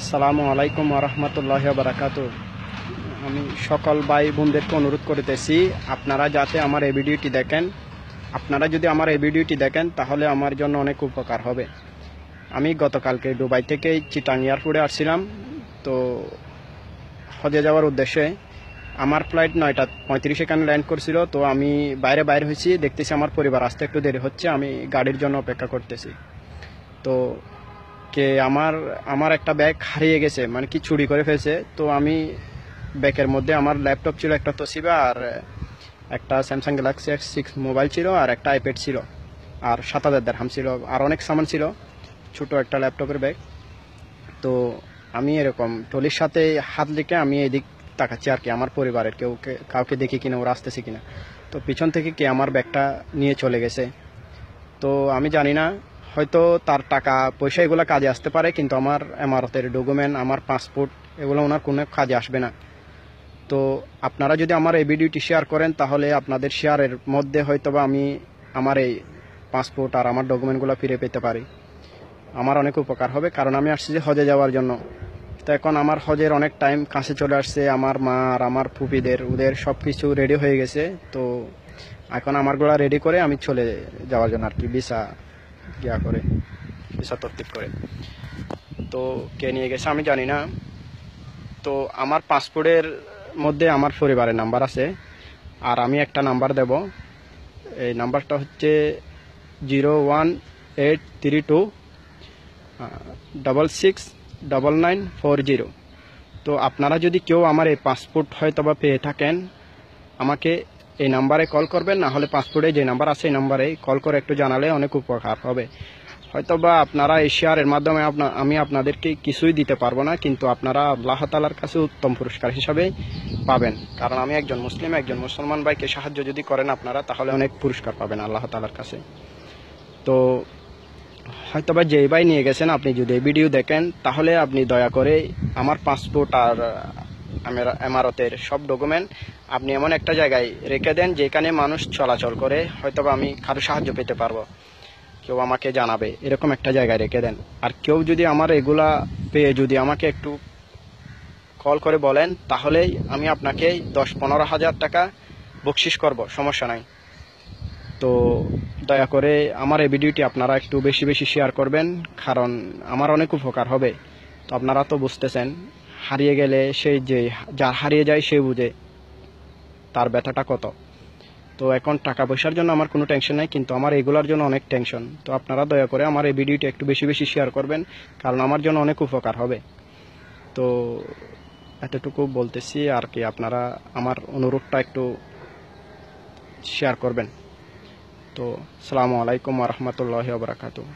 আসসালামু আলাইকুম ওয়া বারাকাতু। আমি সকল ভাই বোনদেরকে অনুরোধ করতেছি, আপনারা যাতে আমার এই ভিডিওটি দেখেন। আপনারা যদি আমার এই ভিডিওটি দেখেন তাহলে আমার জন্য অনেক উপকার হবে। আমি গতকালকে দুবাই থেকে চিটাং এয়ারপোর্টে আসছিলাম। তো হজে যাওয়ার উদ্দেশ্যে আমার ফ্লাইট 9:35 এখানে ল্যান্ড করছিল। তো আমি বাইরে হয়েছি, দেখতেছি আমার পরিবার আসতে একটু দেরি হচ্ছে, আমি গাড়ির জন্য অপেক্ষা করতেছি। তো আমার আমার একটা ব্যাগ হারিয়ে গেছে, মানে কি চুরি করে ফেলছে। তো আমি ব্যাগের মধ্যে আমার ল্যাপটপ ছিল, একটা তোশিবা, আর একটা স্যামসাং গ্যালাক্সি S6 মোবাইল ছিল, আর একটা আইপ্যাড ছিল, আর 7,000 দিরহাম ছিল, আর অনেক সামান ছিল, ছোট একটা ল্যাপটপের ব্যাগ। তো আমি এরকম টলির সাথে হাত রেখে আমি এদিক তাকাচ্ছি আর কি, আমার পরিবারের কাউকে দেখি কিনা, ওরা আসতেছে কিনা। তো পিছন থেকে কে আমার ব্যাগটা নিয়ে চলে গেছে। তো আমি জানি না, হয়তো তার টাকা পয়সা এগুলো কাজে আসতে পারে, কিন্তু আমার এমারতের ডকুমেন্ট, আমার পাসপোর্ট, এগুলো ওনার কোনো কাজে আসবে না। তো আপনারা যদি আমার এই ভিডিওটি শেয়ার করেন তাহলে আপনাদের শেয়ারের মধ্যে হয়তোবা আমি আমার এই পাসপোর্ট আর আমার ডকুমেন্টগুলো ফিরে পেতে পারি। আমার অনেক উপকার হবে, কারণ আমি আসছি যে হজে যাওয়ার জন্য। তো এখন আমার হজের অনেক টাইম কাছে চলে আসছে। আমার মা আর আমার ফুপিদের, ওদের সব কিছু রেডি হয়ে গেছে। তো এখন আমারগুলো রেডি করে আমি চলে যাওয়ার জন্য আর কি, ভিসা তরতিব করে। তো কে নিয়ে গেছে আমি জানি না। তো আমার পাসপোর্টের মধ্যে আমার পরিবারের নাম্বার আছে, আর আমি একটা নাম্বার দেব। এই নাম্বারটা হচ্ছে 01832669940। তো আপনারা যদি কেউ আমার এই পাসপোর্ট হয়তো বা পেয়ে থাকেন, আমাকে এই নাম্বারে কল করবেন, না হলে পাসপোর্টে যে নাম্বার আছে এই নাম্বারে কল করে একটু জানালে অনেক উপকার হবে। হয়তোবা আপনারা এই শেয়ারের মাধ্যমে আমি আপনাদেরকে কিছুই দিতে পারবো না, কিন্তু আপনারা আল্লাহ তাআলার কাছে উত্তম পুরস্কার হিসাবে পাবেন। কারণ আমি একজন মুসলিম, একজন মুসলমান ভাইকে সাহায্য যদি করেন আপনারা, তাহলে অনেক পুরস্কার পাবেন আল্লাহ তাআলার কাছে। তো হয়তোবা যেই ভাই নিয়ে গেছেন, আপনি যদি এই ভিডিও দেখেন তাহলে আপনি দয়া করে আমার পাসপোর্ট আর এমারতের সব ডকুমেন্ট আপনি এমন একটা জায়গায় রেখে দেন যেখানে মানুষ চলাচল করে, হয়তোবা আমি কারো সাহায্য পেতে পারবো, কেউ আমাকে জানাবে, এরকম একটা জায়গায় রেখে দেন। আর কেউ যদি আমার এগুলা পেয়ে যদি আমাকে একটু কল করে বলেন, তাহলেই আমি আপনাকে 10-15 হাজার টাকা বকশিশ করব, সমস্যা নাই। তো দয়া করে আমার এই ভিডিওটি আপনারা একটু বেশি বেশি শেয়ার করবেন, কারণ আমার অনেক উপকার হবে। তো আপনারা তো বুঝতেছেন, হারিয়ে গেলে সেই যে যার হারিয়ে যায় সে বুঝে তার ব্যথাটা কত। তো এখন টাকা পয়সার জন্য আমার কোনো টেনশন নাই, কিন্তু আমার এগুলার জন্য অনেক টেনশন। তো আপনারা দয়া করে আমার এই ভিডিওটি একটু বেশি বেশি শেয়ার করবেন, কারণ আমার জন্য অনেক উপকার হবে। তো এতটুকু বলতেছি আর কি, আপনারা আমার অনুরোধটা একটু শেয়ার করবেন। তো আসসালামু আলাইকুম ওয়া বারাকাতুহু।